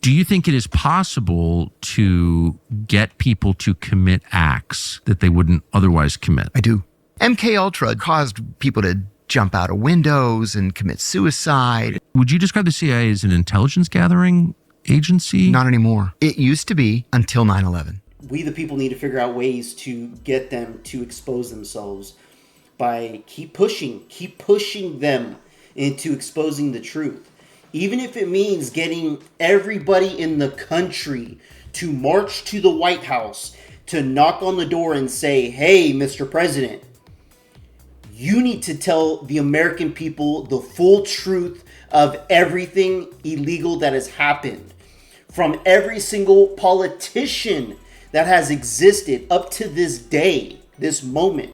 Do you think it is possible to get people to commit acts that they wouldn't otherwise commit? I do. MK Ultra caused people to jump out of windows and commit suicide. Would you describe the CIA as an intelligence gathering agency? Not anymore. It used to be until 9/11. We, the people, need to figure out ways to get them to expose themselves by keep pushing them into exposing the truth. Even if it means getting everybody in the country to march to the White House, to knock on the door and say, hey, Mr. President, you need to tell the American people the full truth of everything illegal that has happened. From every single politician that has existed up to this day, this moment.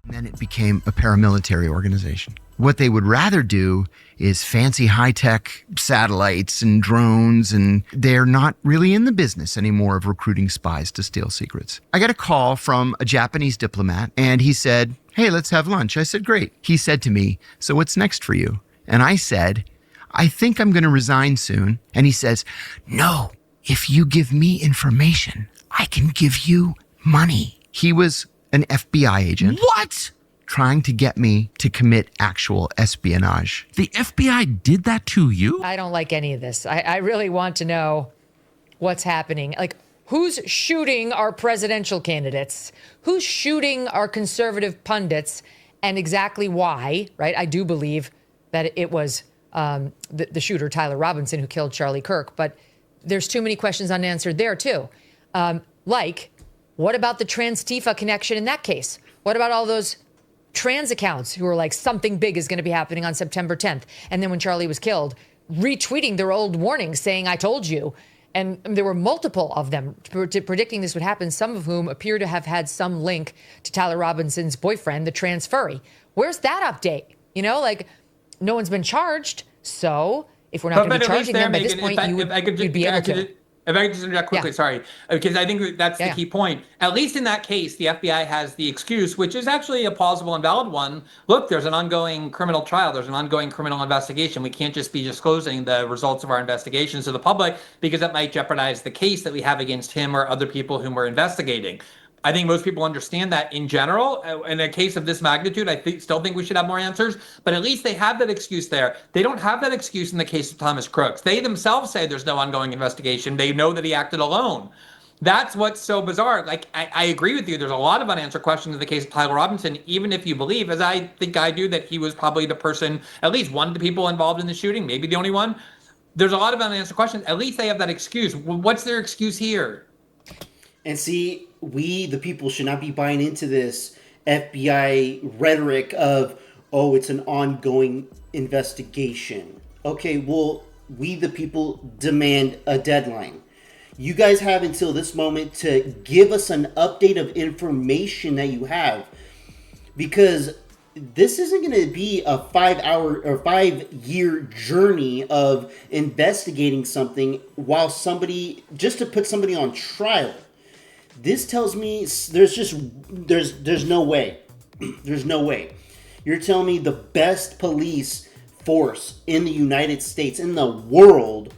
Then it became a paramilitary organization. What they would rather do is fancy high-tech satellites and drones, and they're not really in the business anymore of recruiting spies to steal secrets. I got a call from a Japanese diplomat, and he said, hey, let's have lunch. I said, great. He said to me, so what's next for you? And I said, I think I'm going to resign soon. And he says, no, if you give me information, I can give you money. He was an FBI agent. What? Trying to get me to commit actual espionage. The FBI did that to you? I don't like any of this. I really want to know what's happening. Like, who's shooting our presidential candidates? Who's shooting our conservative pundits? And exactly why, right? I do believe that it was the shooter, Tyler Robinson, who killed Charlie Kirk. But there's too many questions unanswered there, too. Like, what about the Trans-Tifa connection in that case? What about all those trans accounts who were like, something big is going to be happening on September 10th? And then when Charlie was killed, retweeting their old warnings saying, I told you. And there were multiple of them predicting this would happen, some of whom appear to have had some link to Tyler Robinson's boyfriend, the trans furry. Where's that update? You know, like, no one's been charged. So if we're not going to be charging them, at this point, you'd be able to. If I could just interject quickly, sorry, because I think that's the key point. At least in that case, the FBI has the excuse, which is actually a plausible and valid one. Look, there's an ongoing criminal trial. There's an ongoing criminal investigation. We can't just be disclosing the results of our investigations to the public because that might jeopardize the case that we have against him or other people whom we're investigating. I think most people understand that in general. In a case of this magnitude, I still think we should have more answers, but at least they have that excuse there. They don't have that excuse in the case of Thomas Crooks. They themselves say there's no ongoing investigation. They know that he acted alone. That's what's so bizarre. Like, I agree with you. There's a lot of unanswered questions in the case of Tyler Robinson, even if you believe, as I think I do, that he was probably the person, at least one of the people involved in the shooting, maybe the only one. There's a lot of unanswered questions. At least they have that excuse. What's their excuse here? And see, we, the people, should not be buying into this FBI rhetoric of, oh, it's an ongoing investigation. Okay, well, we, the people, demand a deadline. You guys have until this moment to give us an update of information that you have. Because this isn't going to be a 5-hour or 5-year journey of investigating something while somebody, just to put somebody on trial. This tells me there's no way. There's no way. You're telling me the best police force in the United States, in the world,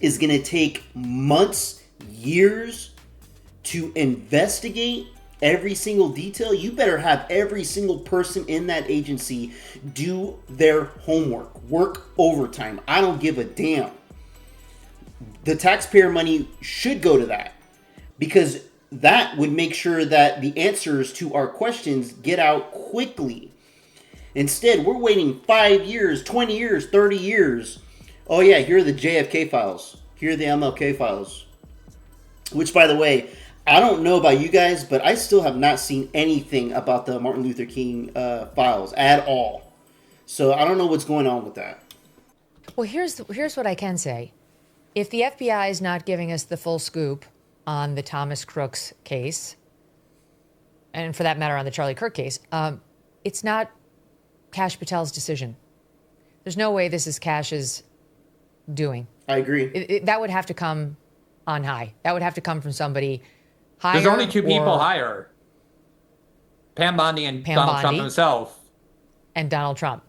is going to take months, years to investigate every single detail? You better have every single person in that agency do their homework, work overtime. I don't give a damn. The taxpayer money should go to that, because that would make sure that the answers to our questions get out quickly. Instead, we're waiting 5 years, 20 years, 30 years. Oh yeah, here are the JFK files. Here are the MLK files. Which, by the way, I don't know about you guys, but I still have not seen anything about the Martin Luther King files at all. So I don't know what's going on with that. Well, here's what I can say. If the FBI is not giving us the full scoop on the Thomas Crooks case, and for that matter on the Charlie Kirk case, it's not Kash Patel's decision. There's no way this is Kash's doing. I agree. That would have to come on high. That would have to come from somebody higher. There's only two people higher. Pam Bondi and Donald Trump himself. And Donald Trump.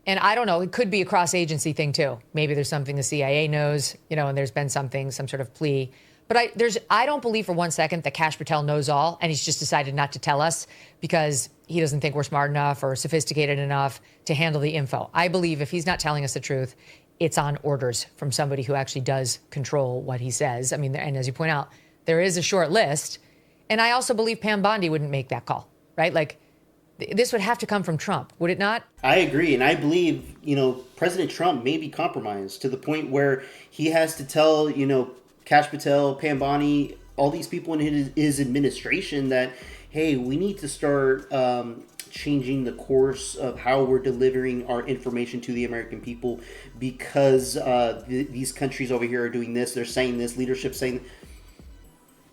And I don't know, it could be a cross-agency thing too. Maybe there's something the CIA knows, and there's been some sort of plea. But I don't believe for one second that Kash Patel knows all, and he's just decided not to tell us because he doesn't think we're smart enough or sophisticated enough to handle the info. I believe if he's not telling us the truth, it's on orders from somebody who actually does control what he says. I mean, and as you point out, there is a short list. And I also believe Pam Bondi wouldn't make that call, right? Like, this would have to come from Trump, would it not? I agree. And I believe, President Trump may be compromised to the point where he has to tell, Kash Patel, Pam Bondi, all these people in his administration that, hey, we need to start changing the course of how we're delivering our information to the American people because these countries over here are doing this. They're saying this, leadership saying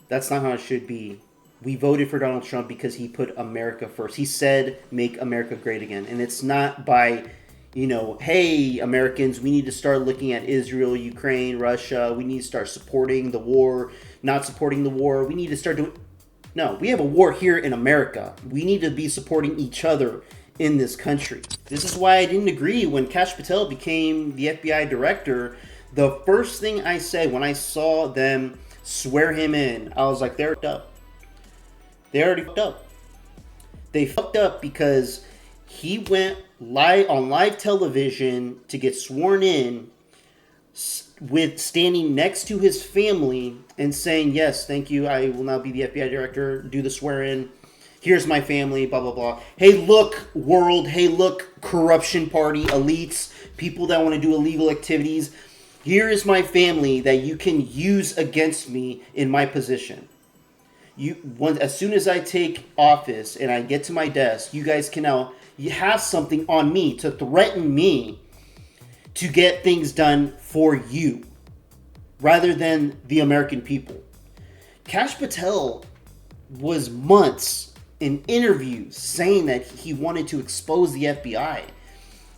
that's not how it should be. We voted for Donald Trump because he put America first. He said, make America great again. And it's not by, hey, Americans, we need to start looking at Israel, Ukraine, Russia. We need to start supporting the war, not supporting the war. We need to start doing... No, we have a war here in America. We need to be supporting each other in this country. This is why I didn't agree when Kash Patel became the FBI director. The first thing I said when I saw them swear him in, I was like, they're up. They already fucked up. They fucked up because he went live on live television to get sworn in with standing next to his family and saying, yes, thank you, I will now be the FBI director, do the swear in. Here's my family, blah, blah, blah. Hey, look, world. Hey, look, corruption party, elites, people that want to do illegal activities. Here is my family that you can use against me in my position. As soon as I take office and I get to my desk, you guys can now have something on me to threaten me to get things done for you rather than the American people. Kash Patel was months in interviews saying that he wanted to expose the FBI.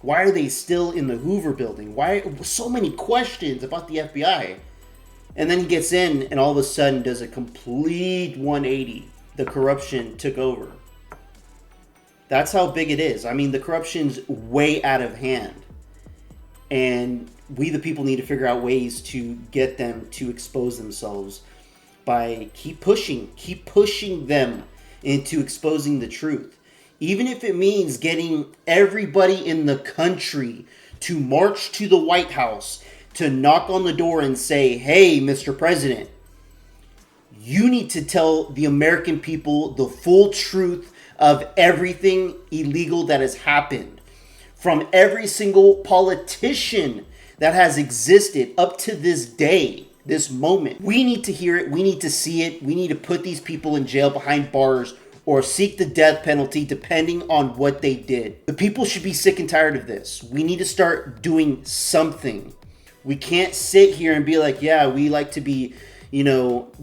Why are they still in the Hoover building? Why so many questions about the FBI? And then he gets in and all of a sudden does a complete 180. The corruption took over. That's how big it is. I mean, the corruption's way out of hand. And we, the people, need to figure out ways to get them to expose themselves by keep pushing them into exposing the truth. Even if it means getting everybody in the country to march to the White House to knock on the door and say, hey, Mr. President, you need to tell the American people the full truth of everything illegal that has happened. From every single politician that has existed up to this day, this moment. We need to hear it. We need to see it. We need to put these people in jail behind bars or seek the death penalty depending on what they did. The people should be sick and tired of this. We need to start doing something. We can't sit here and be like, yeah, we like to be,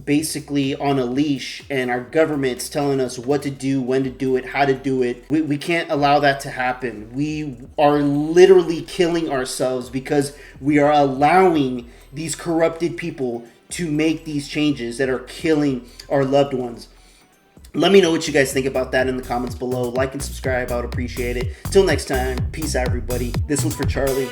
basically on a leash and our government's telling us what to do, when to do it, how to do it. We can't allow that to happen. We are literally killing ourselves because we are allowing these corrupted people to make these changes that are killing our loved ones. Let me know what you guys think about that in the comments below. Like and subscribe. I would appreciate it. Till next time, peace out, everybody. This one's for Charlie.